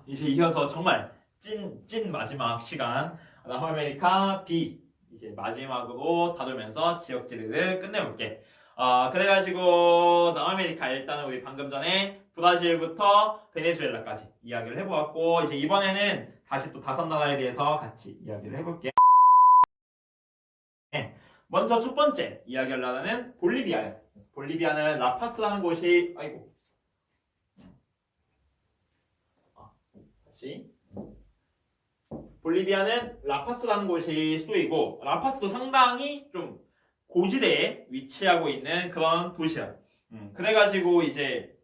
이제 이어서 정말 찐 마지막 시간 남아메리카 B 이제 마지막으로 다루면서 지역지리를 끝내볼게. 그래가지고 남아메리카 일단은 우리 방금 전에 브라질부터 베네수엘라까지 이야기를 해보았고 이제 이번에는 다시 또 다섯 나라에 대해서 같이 이야기를 해볼게. 먼저 첫 번째 이야기할 나라는 볼리비아야. 볼리비아는 라파스라는 곳이 다시 볼리비아는 라파스라는 곳이 수도이고 라파스도 상당히 좀 고지대에 위치하고 있는 그런 도시야. 그래가지고 이제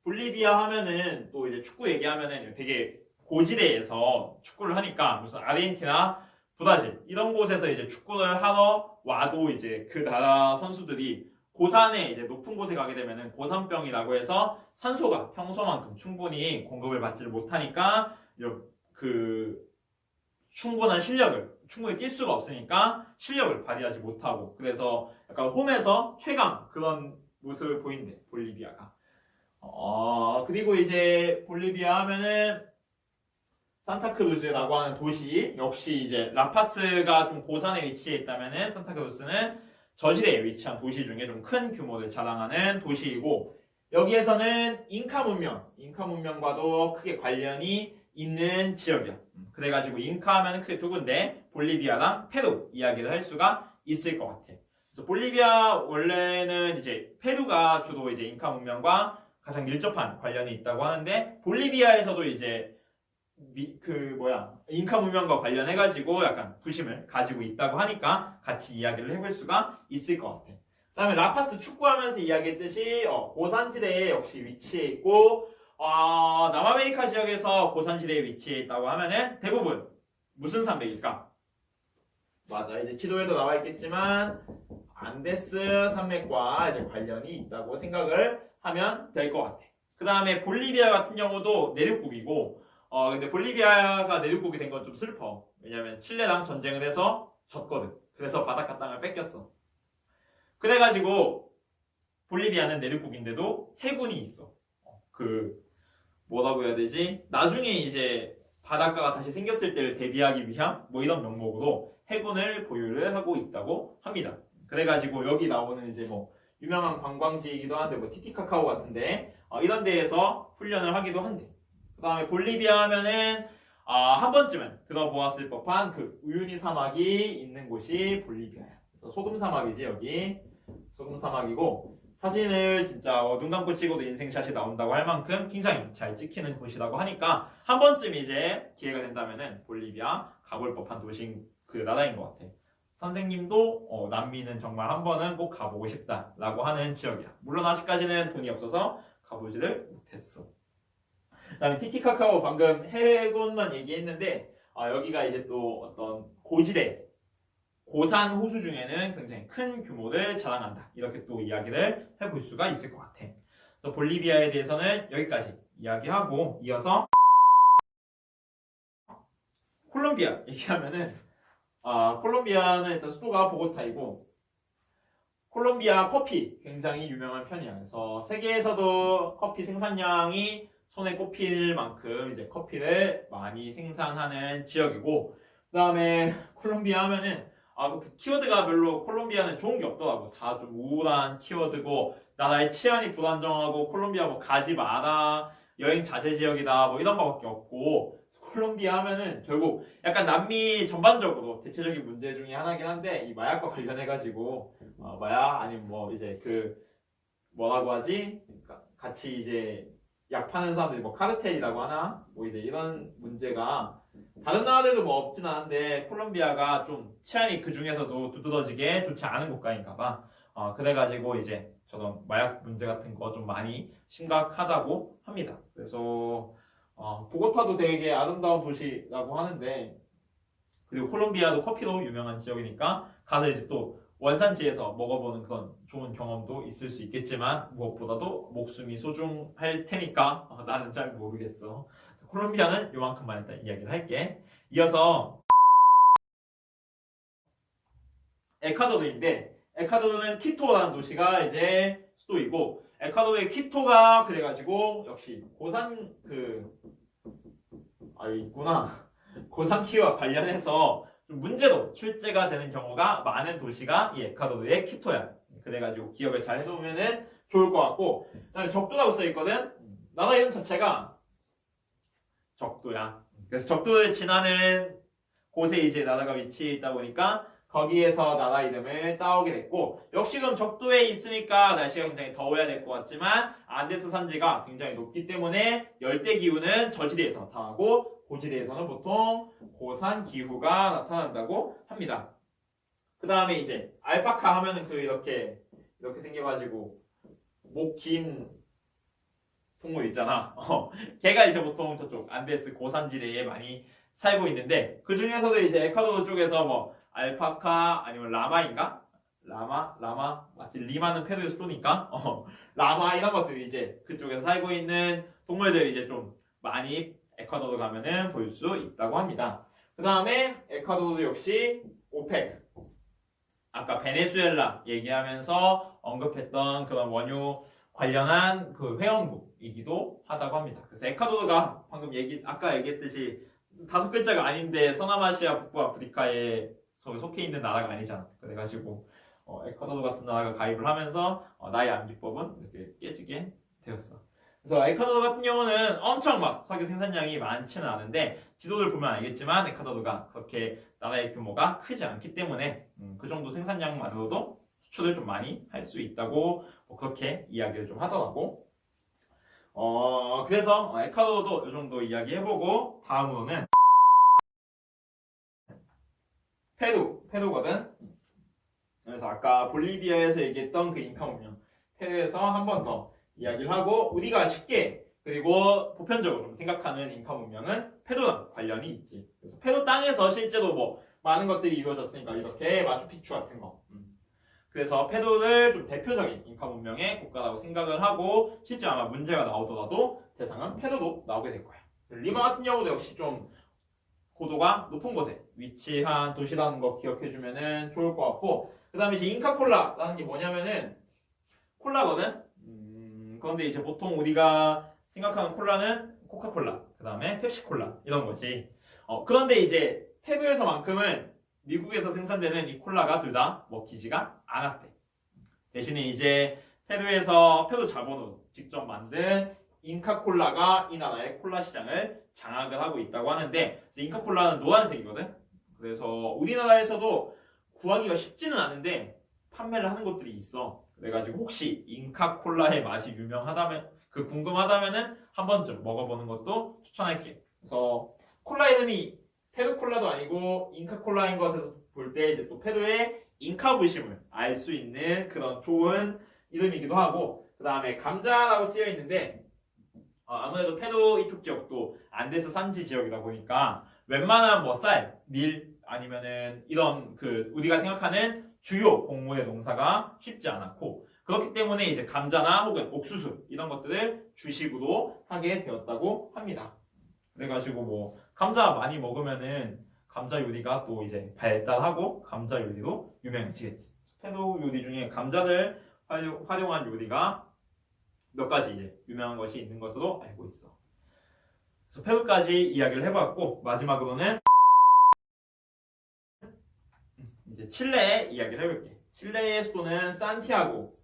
볼리비아 하면은 또 이제 축구 얘기하면은 되게 고지대에서 축구를 하니까 무슨 아르헨티나, 브라질 이런 곳에서 이제 축구를 하러 와도 이제 그 나라 선수들이 고산에 이제 높은 곳에 가게 되면은 고산병이라고 해서 산소가 평소만큼 충분히 공급을 받지를 못하니까 그 충분한 실력을 충분히 뛸 수가 없으니까 실력을 발휘하지 못하고 그래서 약간 홈에서 최강 그런 모습을 보인대 볼리비아가. 그리고 이제 볼리비아 하면은 산타크루즈라고 하는 도시 역시 이제 라파스가 좀 고산에 위치해 있다면은 산타크루즈는 저지대에 위치한 도시 중에 좀 큰 규모를 자랑하는 도시이고 여기에서는 잉카 문명과도 크게 관련이 있는 지역이야. 그래가지고 잉카 하면 크게 두 군데 볼리비아랑 페루 이야기를 할 수가 있을 것 같아. 그래서 볼리비아 원래는 이제 페루가 주로 이제 잉카 문명과 가장 밀접한 관련이 있다고 하는데 볼리비아에서도 이제 잉카 문명과 관련해가지고 약간 부심을 가지고 있다고 하니까 같이 이야기를 해볼 수가 있을 것 같아. 그 다음에 라파스 축구하면서 이야기했듯이 고산지대에 역시 위치해 있고 남아메리카 지역에서 고산지대에 위치해 있다고 하면은 대부분 무슨 산맥일까? 맞아, 이제 지도에도 나와 있겠지만 안데스 산맥과 이제 관련이 있다고 생각을 하면 될 것 같아. 그 다음에 볼리비아 같은 경우도 내륙국이고 근데 볼리비아가 내륙국이 된 건 좀 슬퍼. 왜냐면 칠레랑 전쟁을 해서 졌거든. 그래서 바닷가 땅을 뺏겼어. 그래가지고 볼리비아는 내륙국인데도 해군이 있어. 뭐라고 해야 되지? 나중에 이제 바닷가가 다시 생겼을 때를 대비하기 위한 뭐 이런 명목으로 해군을 보유를 하고 있다고 합니다. 그래가지고 여기 나오는 이제 뭐 유명한 관광지이기도 한데 뭐 티티카카오 같은데 이런 데에서 훈련을 하기도 한대. 그 다음에 볼리비아 하면은 한 번쯤은 들어보았을 법한 그 우유니 사막이 있는 곳이 볼리비아야. 그래서 소금 사막이지 여기 소금 사막이고 사진을 진짜 눈 감고 찍어도 인생샷이 나온다고 할 만큼 굉장히 잘 찍히는 곳이라고 하니까 한 번쯤 이제 기회가 된다면은 볼리비아 가볼 법한 도시인 그 나라인 것 같아. 선생님도 남미는 정말 한 번은 꼭 가보고 싶다라고 하는 지역이야. 물론 아직까지는 돈이 없어서 가보지를 못했어. 그다음에 티티카카오 방금 해군만 얘기했는데 여기가 이제 또 어떤 고지대 고산 호수 중에는 굉장히 큰 규모를 자랑한다. 이렇게 또 이야기를 해볼 수가 있을 것 같아. 그래서 볼리비아에 대해서는 여기까지 이야기하고 이어서 콜롬비아 얘기하면은 콜롬비아는 일단 수도가 보고타이고 콜롬비아 커피 굉장히 유명한 편이야. 그래서 세계에서도 커피 생산량이 손에 꼽힐 만큼 이제 커피를 많이 생산하는 지역이고 그다음에 콜롬비아 하면은 그 키워드가 별로 콜롬비아는 좋은 게 없더라고. 다 좀 우울한 키워드고 나라의 치안이 불안정하고 콜롬비아 뭐 가지 마라 여행 자제 지역이다 뭐 이런 거밖에 없고 콜롬비아 하면은 결국 약간 남미 전반적으로 대체적인 문제 중에 하나긴 한데 이 마약과 관련해가지고 마약 아니면 뭐 이제 뭐라고 하지? 같이 이제 약 파는 사람들이 뭐 카르텔이라고 하나? 뭐 이제 이런 문제가 다른 나라들도 뭐 없진 않은데 콜롬비아가 좀 치안이 그 중에서도 두드러지게 좋지 않은 국가인가 봐. 그래가지고 이제 저런 마약 문제 같은 거 좀 많이 심각하다고 합니다. 그래서 보고타도 되게 아름다운 도시라고 하는데 그리고 콜롬비아도 커피로 유명한 지역이니까 가서 이제 또 원산지에서 먹어보는 그런 좋은 경험도 있을 수 있겠지만 무엇보다도 목숨이 소중할 테니까 나는 잘 모르겠어. 콜롬비아는 요만큼만 일단 이야기를 할게. 이어서 에콰도르인데 에콰도르는 키토라는 도시가 이제 수도이고 에콰도르의 키토가 그래가지고 역시 고산 있구나. 고산기후와 관련해서 좀 문제도 출제가 되는 경우가 많은 도시가 이 에콰도르의 퀴토야. 그래가지고 기억을 잘 해놓으면 좋을 것 같고, 그다음에 적도라고 써 있거든. 나라 이름 자체가 적도야. 그래서 적도를 지나는 곳에 이제 나라가 위치해 있다 보니까 거기에서 나라 이름을 따오게 됐고, 역시 그럼 적도에 있으니까 날씨가 굉장히 더워야 될 것 같지만 안데스 산지가 굉장히 높기 때문에 열대 기후는 저지대에서 나타나고 고지대에서는 보통 고산 기후가 나타난다고 합니다. 그 다음에 이제 알파카 하면은 그 이렇게 생겨가지고 목 긴 동물 있잖아. 걔가 이제 보통 저쪽 안데스 고산지대에 많이 살고 있는데, 그 중에서도 이제 에콰도르 쪽에서 뭐 알파카 아니면 라마인가? 라마 맞지? 리마는 페루의 수도니까 라마 이런 것들이 이제 그쪽에서 살고 있는 동물들 이제 좀 많이 에콰도르 가면은 볼 수 있다고 합니다. 그 다음에 에콰도르 역시 오펙, 아까 베네수엘라 얘기하면서 언급했던 그런 원유 관련한 그 회원국이기도 하다고 합니다. 그래서 에콰도르가 방금 아까 얘기했듯이 5글자가 아닌데 서남아시아 북부 아프리카에 속해 있는 나라가 아니잖아. 그래가지고 에콰도르 같은 나라가 가입을 하면서 나의 암기법은 이렇게 깨지게 되었어. 그래서 에콰도르 같은 경우는 엄청 막 석유 생산량이 많지는 않은데, 지도를 보면 알겠지만 에콰도르가 그렇게 나라의 규모가 크지 않기 때문에 그 정도 생산량만으로도 수출을 좀 많이 할 수 있다고 그렇게 이야기를 좀 하더라고. 그래서 에콰도르도 이 정도 이야기해보고, 다음으로는 페루거든. 그래서 아까 볼리비아에서 얘기했던 그 잉카 문명, 페루에서 한 번 더 이야기를 하고, 우리가 쉽게 그리고 보편적으로 좀 생각하는 잉카 문명은 페루랑 관련이 있지. 그래서 페루 땅에서 실제로 뭐 많은 것들이 이루어졌으니까 이렇게 마추픽추 같은 거. 그래서 페루를 좀 대표적인 잉카 문명의 국가라고 생각을 하고, 실제 아마 문제가 나오더라도 대상은 페루도 나오게 될 거야. 리마 같은 경우도 역시 좀 고도가 높은 곳에 위치한 도시라는 거 기억해주면 좋을 것 같고, 그 다음에 이제 잉카콜라라는 게 뭐냐면은 콜라거든. 그런데 이제 보통 우리가 생각하는 콜라는 코카콜라, 그 다음에 펩시콜라 이런 거지. 그런데 이제 페루에서만큼은 미국에서 생산되는 이 콜라가 둘 다 먹히지가 않았대. 대신에 이제 페루에서 페루 자본으로 직접 만든 잉카콜라가 이 나라의 콜라 시장을 장악을 하고 있다고 하는데, 잉카콜라는 노란색이거든. 그래서 우리나라에서도 구하기가 쉽지는 않은데 판매를 하는 곳들이 있어. 그래가지고 혹시 잉카콜라의 맛이 유명하다면, 궁금하다면은 한 번쯤 먹어보는 것도 추천할게. 그래서 콜라 이름이 페루 콜라도 아니고 잉카콜라인 것에서 볼 때 이제 또 페루의 잉카 부심을 알 수 있는 그런 좋은 이름이기도 하고, 그 다음에 감자라고 쓰여 있는데, 아무래도 페루 이쪽 지역도 안데스 산지 지역이다 보니까 웬만한 뭐 쌀, 밀 아니면은 이런 우리가 생각하는 주요 곡물의 농사가 쉽지 않았고, 그렇기 때문에 이제 감자나 혹은 옥수수 이런 것들을 주식으로 하게 되었다고 합니다. 그래가지고 뭐 감자 많이 먹으면은 감자 요리가 또 이제 발달하고 감자 요리로 유명해지겠지. 페루 요리 중에 감자를 활용한 요리가 몇 가지 이제 유명한 것이 있는 것으로 알고 있어. 그래서 페루까지 이야기를 해봤고, 마지막으로는 이제 칠레 이야기를 해볼게. 칠레의 수도는 산티아고.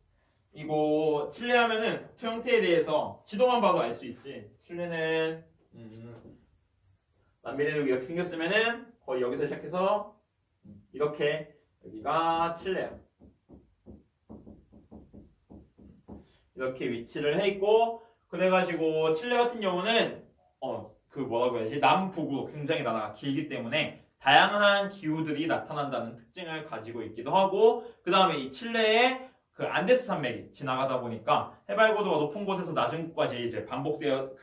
이거 칠레 하면은 국토 형태에 대해서 지도만 봐도 알 수 있지. 칠레는 남미대륙 이렇게 생겼으면은 거의 여기서 시작해서 이렇게 여기가 칠레야. 이렇게 위치를 해 있고, 그래가지고 칠레 같은 경우는 뭐라고 해야지, 남북으로 굉장히 나라가 길기 때문에 다양한 기후들이 나타난다는 특징을 가지고 있기도 하고, 그 다음에 이 칠레의 안데스 산맥이 지나가다 보니까 해발 고도가 높은 곳에서 낮은 곳까지 이제 반복되어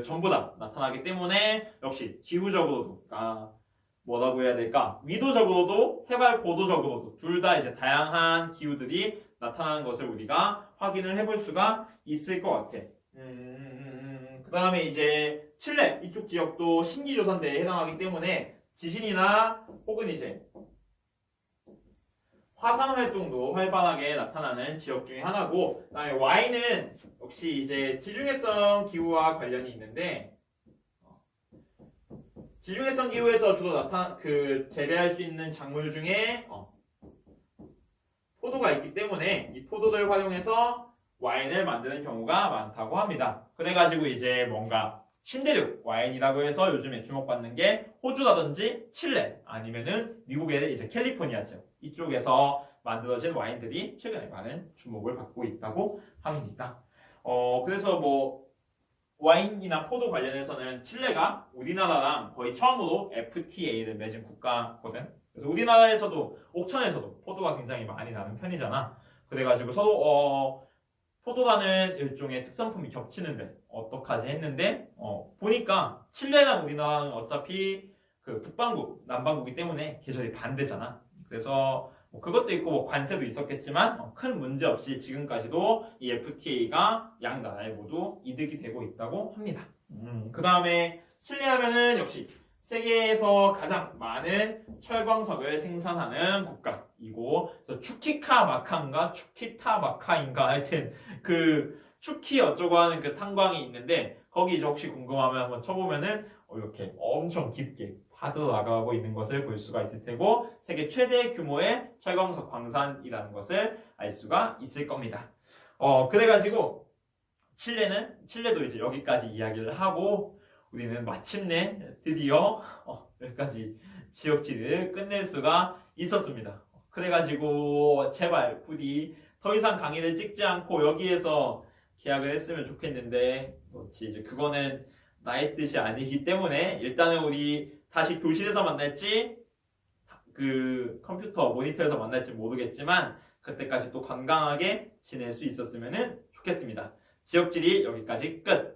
전부 다 나타나기 때문에, 역시 기후적으로도 뭐라고 해야 될까, 위도적으로도 해발 고도적으로도 둘 다 이제 다양한 기후들이 나타나는 것을 우리가 확인을 해볼 수가 있을 것 같아. 그 다음에 이제 칠레 이쪽 지역도 신기조선대에 해당하기 때문에 지진이나 혹은 이제 화산 활동도 활발하게 나타나는 지역 중에 하나고, 그 다음에 와인은 역시 이제 지중해성 기후와 관련이 있는데, 지중해성 기후에서 주로 재배할 수 있는 작물 중에 포도가 있기 때문에 이 포도를 활용해서 와인을 만드는 경우가 많다고 합니다. 그래가지고 이제 뭔가 신대륙 와인이라고 해서 요즘에 주목받는 게 호주라든지 칠레 아니면은 미국의 이제 캘리포니아죠. 이쪽에서 만들어진 와인들이 최근에 많은 주목을 받고 있다고 합니다. 그래서 뭐 와인이나 포도 관련해서는 칠레가 우리나라랑 거의 처음으로 FTA를 맺은 국가거든. 그래서 우리나라에서도 옥천에서도 포도가 굉장히 많이 나는 편이잖아. 그래가지고 서로 포도라는 일종의 특산품이 겹치는데 어떡하지 했는데 보니까 칠레랑 우리나라는 어차피 그 북반구, 남반구이기 때문에 계절이 반대잖아. 그래서 뭐 그것도 있고 뭐 관세도 있었겠지만 큰 문제 없이 지금까지도 이 FTA가 양 나라에 모두 이득이 되고 있다고 합니다. 그 다음에 칠레 하면은 역시 세계에서 가장 많은 철광석을 생산하는 국가이고, 그래서 추키카마카인가 추키타마카인가 하여튼 그 추키 어쩌고 하는 그 탄광이 있는데 거기 이제 혹시 궁금하면 한번 쳐보면은 이렇게 엄청 깊게 파도 나가고 있는 것을 볼 수가 있을 테고 세계 최대 규모의 철광석 광산이라는 것을 알 수가 있을 겁니다. 그래가지고 칠레도 이제 여기까지 이야기를 하고 우리는 마침내 드디어 여기까지 지역지를 끝낼 수가 있었습니다. 그래가지고 제발 부디 더 이상 강의를 찍지 않고 여기에서 계약을 했으면 좋겠는데 그렇지 이제 그거는 나의 뜻이 아니기 때문에 일단은 우리 다시 교실에서 만날지 그 컴퓨터 모니터에서 만날지 모르겠지만 그때까지 또 건강하게 지낼 수 있었으면 좋겠습니다. 지역지리 여기까지 끝!